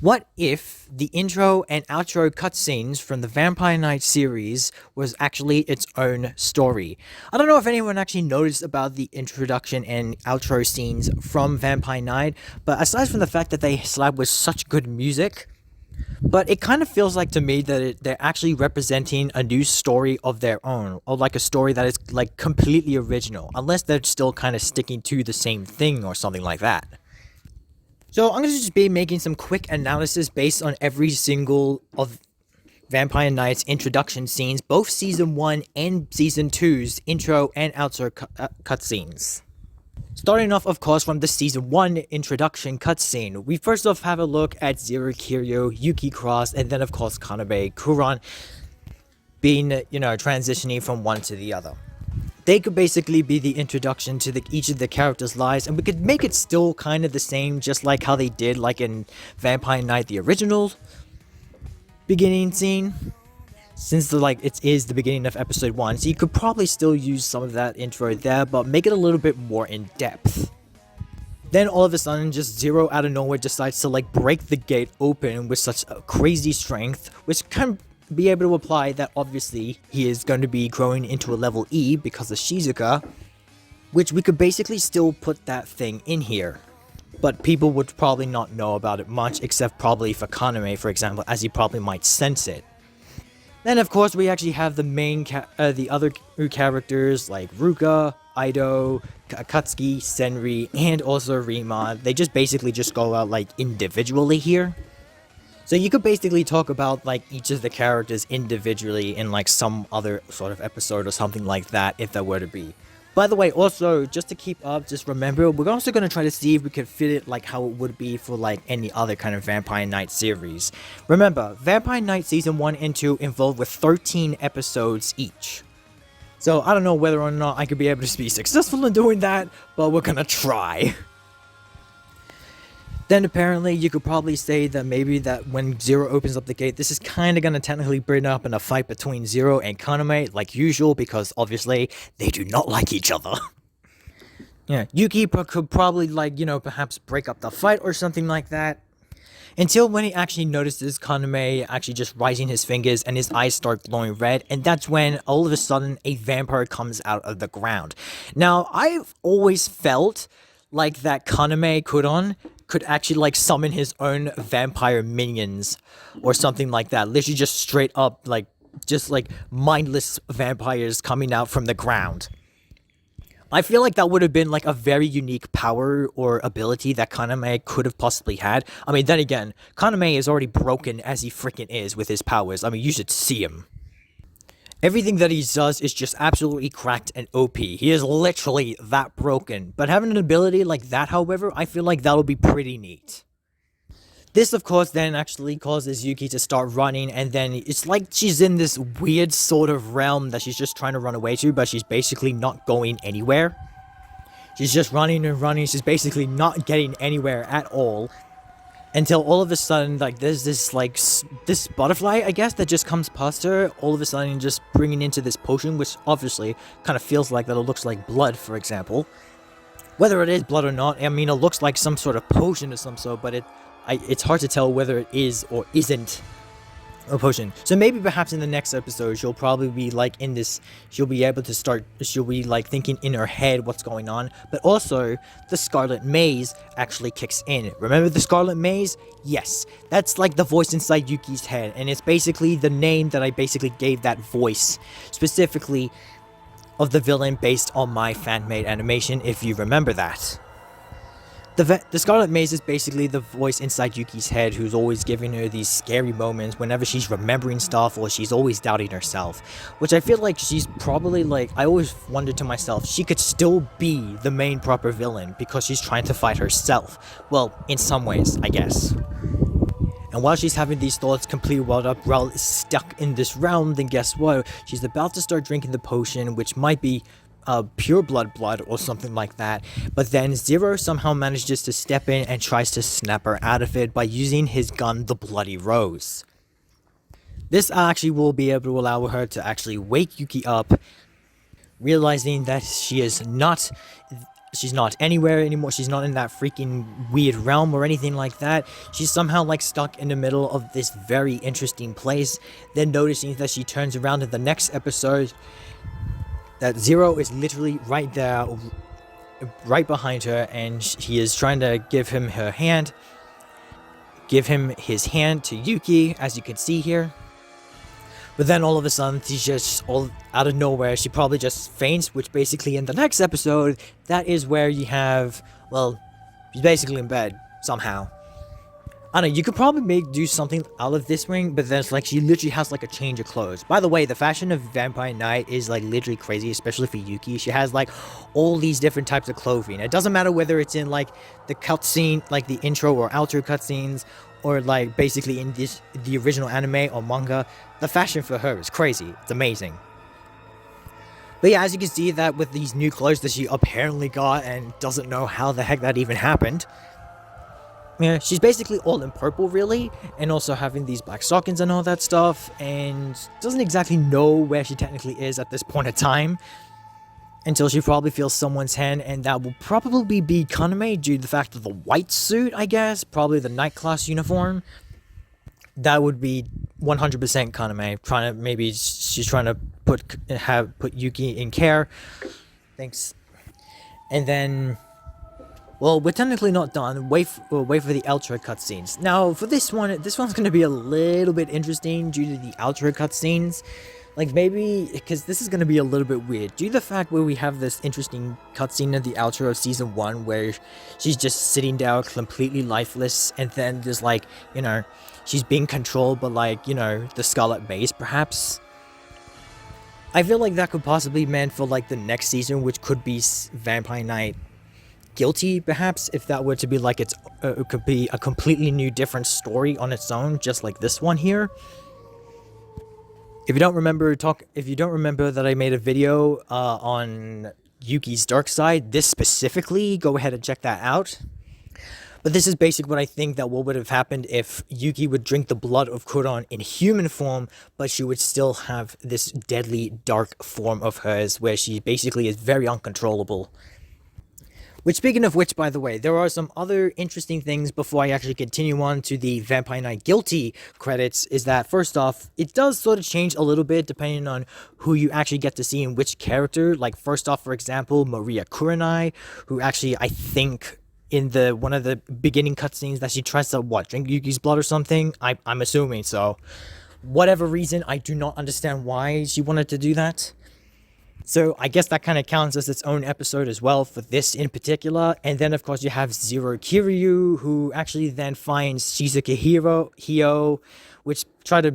What if the intro and outro cutscenes from the Vampire Knight series was actually its own story? I don't know if anyone actually noticed about the introduction and outro scenes from Vampire Knight, but aside from the fact that they slap with such good music, but it kind of feels like to me that they're actually representing a new story of their own, or like a story that is like completely original, unless they're still kind of sticking to the same thing or something like that. So I'm going to just be making some quick analysis based on every single of Vampire Knight's introduction scenes, both Season 1 and Season two's intro and outro cutscenes. Starting off, of course, from the Season 1 introduction cutscene, we first off have a look at Zero Kiryu, Yuki Cross, and then of course Kaname Kuran being, transitioning from one to the other. They could basically be the introduction to each of the characters' lives, and we could make it still kind of the same, just like how they did like in Vampire Knight the original beginning scene. Since it is the beginning of episode 1, so you could probably still use some of that intro there, but make it a little bit more in depth. Then all of a sudden, just Zero out of nowhere decides to break the gate open with such a crazy strength, which can be able to apply that obviously he is going to be growing into a level E because of Shizuka, which we could basically still put that thing in here. But people would probably not know about it much, except probably for Kaname, for example, as he probably might sense it. Then, of course, we actually have the other characters like Ruka, Aido, Akatsuki, Senri, and also Rima. They just basically just go out individually here. So you could basically talk about each of the characters individually in some other sort of episode or something like that if there were to be. By the way, also, just to keep up, just remember, we're also going to try to see if we can fit it how it would be for any other kind of Vampire Knight series. Remember, Vampire Knight Season 1 and 2 involved with 13 episodes each. So I don't know whether or not I could be able to be successful in doing that, but we're going to try. Then apparently you could probably say that maybe that when Zero opens up the gate, this is kind of going to technically bring up in a fight between Zero and Kaname, like usual, because obviously they do not like each other. Yeah, Yuki could probably perhaps break up the fight or something like that. Until when he actually notices Kaname actually just rising his fingers and his eyes start glowing red, and that's when all of a sudden a vampire comes out of the ground. Now, I've always felt like that Kaname Kuran could actually summon his own vampire minions or something like that. Literally just straight up mindless vampires coming out from the ground. I feel like that would have been a very unique power or ability that Kaname could have possibly had. I mean, then again, Kaname is already broken as he freaking is with his powers. I mean, you should see him. Everything that he does is just absolutely cracked and OP. He is literally that broken. But having an ability like that, however, I feel like that'll be pretty neat. This, of course, then actually causes Yuki to start running, and then it's like she's in this weird sort of realm that she's just trying to run away to, but she's basically not going anywhere. She's just running and running. She's basically not getting anywhere at all. Until all of a sudden, there's this butterfly, I guess, that just comes past her, all of a sudden just bringing into this potion, which obviously kind of feels like that it looks like blood, for example. Whether it is blood or not, I mean, it looks like some sort of potion of some sort, but it's hard to tell whether it is or isn't a potion. So maybe perhaps in the next episode, she'll probably be in this, she'll be thinking in her head what's going on, but also the Scarlet Maze actually kicks in. Remember the Scarlet Maze? Yes, that's the voice inside Yuki's head, and it's basically the name that I basically gave that voice, specifically of the villain based on my fan-made animation, if you remember that. The Scarlet Maze is basically the voice inside Yuki's head who's always giving her these scary moments whenever she's remembering stuff or she's always doubting herself. Which I feel like she's probably I always wondered to myself, she could still be the main proper villain because she's trying to fight herself. Well, in some ways, I guess. And while she's having these thoughts completely welled up, while stuck in this realm, then guess what? She's about to start drinking the potion, which might be pure blood or something like that, but then Zero somehow manages to step in and tries to snap her out of it by using his gun, the Bloody Rose. This actually will be able to allow her to actually wake Yuki up, realizing that she is not she's not anywhere anymore. She's not in that freaking weird realm or anything like that. She's somehow like stuck in the middle of this very interesting place. Then noticing that she turns around in the next episode, that Zero is literally right there, right behind her, and he is trying to give him her hand. Give him his hand to Yuki, as you can see here. But then all of a sudden, she's just all out of nowhere. She probably just faints, which basically in the next episode, that is where you have, well, she's basically in bed somehow. I don't know, you could probably do something out of this ring, but then it's like she literally has like a change of clothes. By the way, the fashion of Vampire Knight is like literally crazy, especially for Yuki. She has like all these different types of clothing. It doesn't matter whether it's in like the cutscene, like the intro or outro cutscenes, or like basically in the original anime or manga. The fashion for her is crazy. It's amazing. But yeah, as you can see that with these new clothes that she apparently got and doesn't know how the heck that even happened. Yeah, she's basically all in purple, really, and also having these black stockings and all that stuff, and doesn't exactly know where she technically is at this point in time, until she probably feels someone's hand, and that will probably be Kaname due to the fact of the white suit, I guess, probably the night class uniform. That would be 100% Kaname, maybe she's trying to put Yuki in care. Thanks. And then, well, we're technically not done. We'll wait for the outro cutscenes. Now, for this one's going to be a little bit interesting due to the outro cutscenes. Like, maybe, because this is going to be a little bit weird. Due to the fact where we have this interesting cutscene at the outro of Season 1, where she's just sitting down completely lifeless, and then there's, like, you know, she's being controlled by, like, you know, the Scarlet Maze, perhaps. I feel like that could possibly be meant for, like, the next season, which could be Vampire Knight Guilty, perhaps, if that were to be like it could be a completely new different story on its own, just like this one here. If you don't remember that I made a video on Yuki's dark side, this specifically, go ahead and check that out. But this is basically what I think that what would have happened if Yuki would drink the blood of Kuron in human form, but she would still have this deadly dark form of hers, where she basically is very uncontrollable. Which, speaking of which, by the way, there are some other interesting things before I actually continue on to the Vampire Knight Guilty credits, is that, first off, it does sort of change a little bit depending on who you actually get to see in which character. Like, first off, for example, Maria Kurenai, who actually, I think, in one of the beginning cutscenes that she tries to, drink Yuki's blood or something? I'm assuming so. Whatever reason, I do not understand why she wanted to do that. So I guess that kind of counts as its own episode as well for this in particular. And then, of course, you have Zero Kiryu, who actually then finds Shizuke Hio, which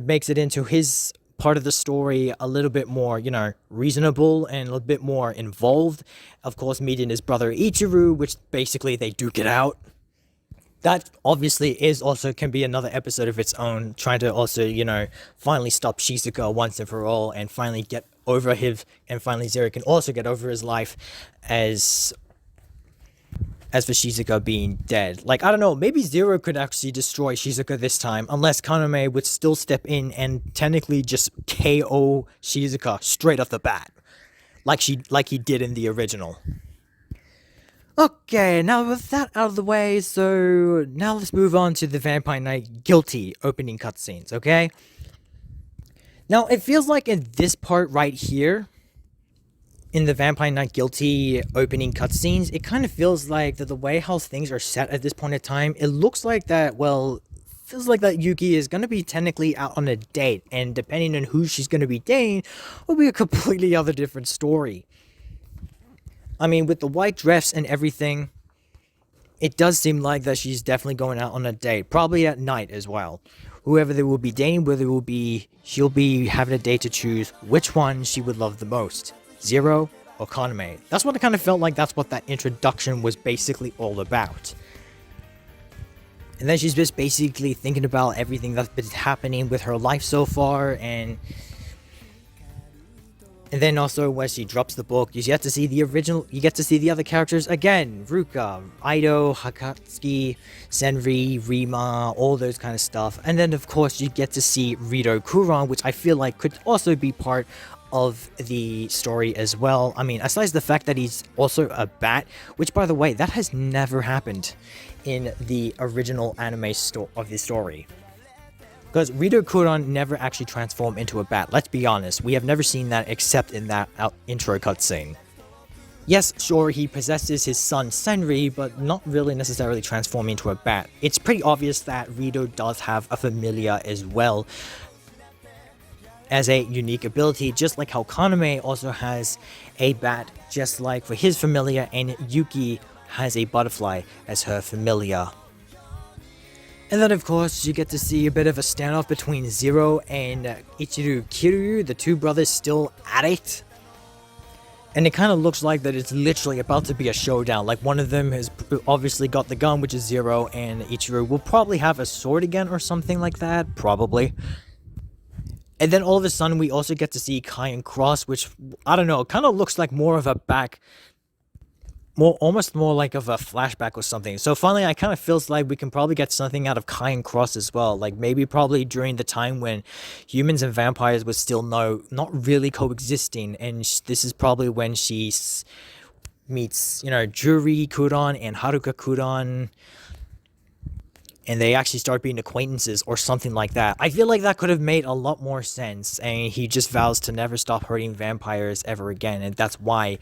makes it into his part of the story a little bit more, you know, reasonable and a little bit more involved. Of course, meeting his brother Ichiru, which basically they duke it out. That obviously can be another episode of its own, trying to also, you know, finally stop Shizuka once and for all, and finally get over and finally Zero can also get over his life as for Shizuka being dead. Like, I don't know, maybe Zero could actually destroy Shizuka this time, unless Kaname would still step in and technically just KO Shizuka straight off the bat, like he did in the original. Okay, now with that out of the way, so now let's move on to the Vampire Knight Guilty opening cutscenes, okay? Now, it feels like in this part right here, in the Vampire Knight Guilty opening cutscenes, it kind of feels like that the way how things are set at this point in time, it looks like that, well, feels like that Yuki is going to be technically out on a date, and depending on who she's going to be dating, will be a completely other different story. I mean, with the white dress and everything, it does seem like that she's definitely going out on a date, probably at night as well. Whoever they will be dating, she'll be having a date to choose which one she would love the most, Zero or Kaname. That's what it kind of felt like. That's what that introduction was basically all about. And then she's just basically thinking about everything that's been happening with her life so far, and then also when she drops the book, you get to see the other characters again. Ruka, Ido, Hakatsuki, Senri, Rima, all those kind of stuff. And then of course you get to see Rito Kuron, which I feel like could also be part of the story as well. I mean, aside the fact that he's also a bat, which by the way, that has never happened in the original anime of the story. Because Rito Kuron never actually transformed into a bat, let's be honest. We have never seen that except in that intro cutscene. Yes, sure, he possesses his son Senri, but not really necessarily transforming into a bat. It's pretty obvious that Rito does have a familia as well as a unique ability, just like how Kaname also has a bat, just like for his familia, and Yuki has a butterfly as her familia. And then of course you get to see a bit of a standoff between Zero and Ichiru Kiryu, the two brothers still at it. And it kind of looks like that it's literally about to be a showdown. Like one of them has obviously got the gun, which is Zero, and Ichiru will probably have a sword again or something like that, probably. And then all of a sudden we also get to see Kai and Cross, which, I don't know, kind of looks like more of a almost more like of a flashback or something. So finally, I kind of feels like we can probably get something out of Kai and Cross as well. Like maybe probably during the time when humans and vampires were still not really coexisting. And this is probably when she meets, Juri Kuron and Haruka Kuron. And they actually start being acquaintances or something like that. I feel like that could have made a lot more sense, and he just vows to never stop hurting vampires ever again, and that's why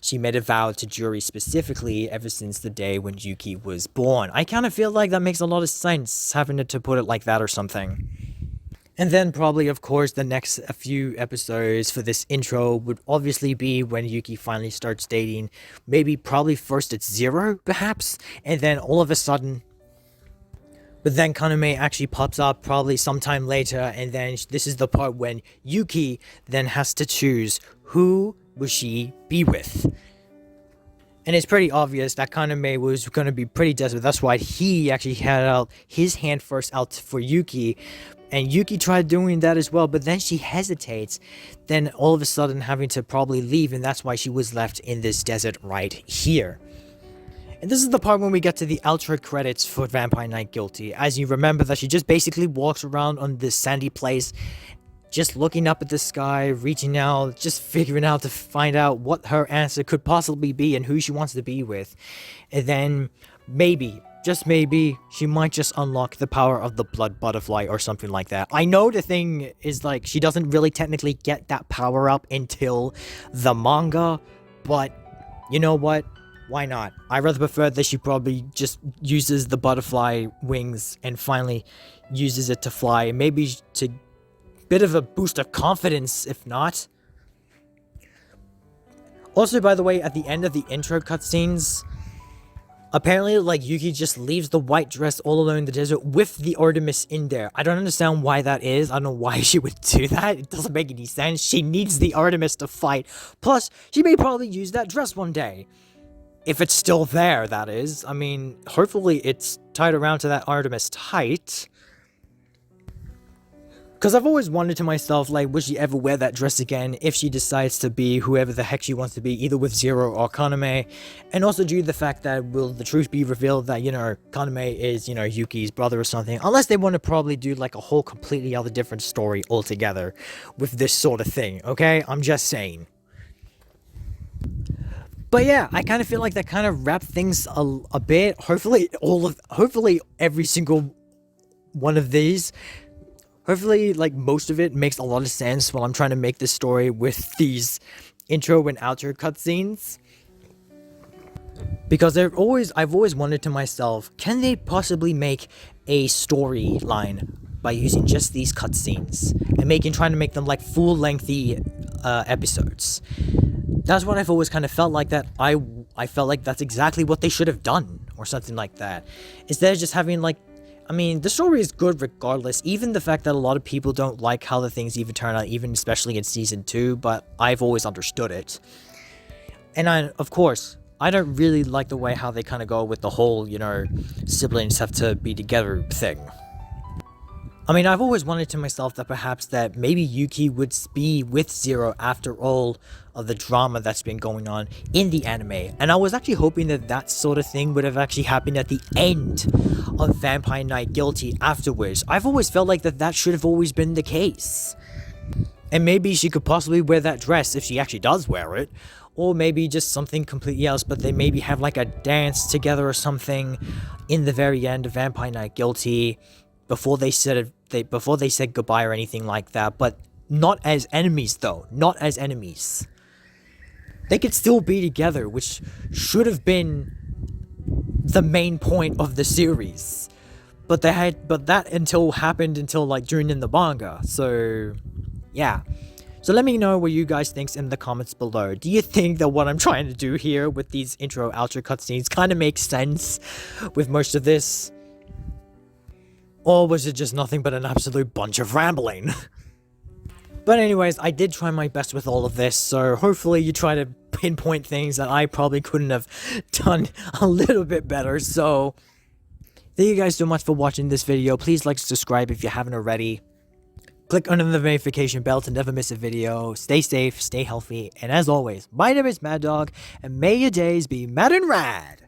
she made a vow to Juri specifically ever since the day when Yuki was born. I kind of feel like that makes a lot of sense, having to put it like that or something. And then probably, of course, the next few episodes for this intro would obviously be when Yuki finally starts dating. Probably first it's Zero, perhaps, and then all of a sudden... But then Kaname actually pops up probably sometime later, and then this is the part when Yuki then has to choose who will she be with. And it's pretty obvious that Kaname was going to be pretty desperate. That's why he actually had out his hand first out for Yuki. And Yuki tried doing that as well, but then she hesitates. Then all of a sudden having to probably leave, and that's why she was left in this desert right here. And this is the part when we get to the outro credits for Vampire Knight Guilty. As you remember that she just basically walks around on this sandy place, just looking up at the sky, reaching out, just figuring out to find out what her answer could possibly be and who she wants to be with. And then maybe, just maybe, she might just unlock the power of the blood butterfly or something like that. I know the thing is like, she doesn't really technically get that power up until the manga, but you know what? Why not? I rather prefer that she probably just uses the butterfly wings and finally uses it to fly. Maybe to bit of a boost of confidence, if not. Also, by the way, at the end of the intro cutscenes, apparently, like, Yuki just leaves the white dress all alone in the desert with the Artemis in there. I don't understand why that is. I don't know why she would do that. It doesn't make any sense. She needs the Artemis to fight. Plus, she may probably use that dress one day. If it's still there, that is. I mean, hopefully it's tied around to that Artemis tight. Because I've always wondered to myself, like, would she ever wear that dress again if she decides to be whoever the heck she wants to be, either with Zero or Kaname? And also due to the fact that will the truth be revealed that, Kaname is, Yuki's brother or something? Unless they want to probably do, like, a whole completely other different story altogether with this sort of thing, okay? I'm just saying. But yeah, I kind of feel like that kind of wrapped things a bit. Hopefully every single one of these, hopefully like most of it makes a lot of sense while I'm trying to make this story with these intro and outro cutscenes. Because I've always wondered to myself, can they possibly make a storyline by using just these cutscenes and trying to make them like full lengthy episodes? That's what I've always kind of felt like, that I felt like that's exactly what they should have done, or something like that. Instead of just having like, I mean, the story is good regardless, even the fact that a lot of people don't like how the things even turn out, even especially in Season 2, but I've always understood it. And of course, I don't really like the way how they kind of go with the whole, siblings have to be together thing. I mean, I've always wondered to myself that perhaps that maybe Yuki would be with Zero after all of the drama that's been going on in the anime. And I was actually hoping that that sort of thing would have actually happened at the end of Vampire Knight Guilty afterwards. I've always felt like that should have always been the case. And maybe she could possibly wear that dress if she actually does wear it. Or maybe just something completely else, but they maybe have like a dance together or something in the very end of Vampire Knight Guilty before they said goodbye or anything like that, but not as enemies though, not as enemies. They could still be together, which should have been the main point of the series. But that happened until like during in the manga. So yeah. So let me know what you guys think in the comments below. Do you think that what I'm trying to do here with these intro outro cutscenes kind of makes sense with most of this? Or was it just nothing but an absolute bunch of rambling? But anyways, I did try my best with all of this, so hopefully you try to pinpoint things that I probably couldn't have done a little bit better. So thank you guys so much for watching this video. Please like, subscribe if you haven't already. Click on the notification bell to never miss a video. Stay safe, stay healthy, and as always, my name is Mad Dog, and may your days be mad and rad!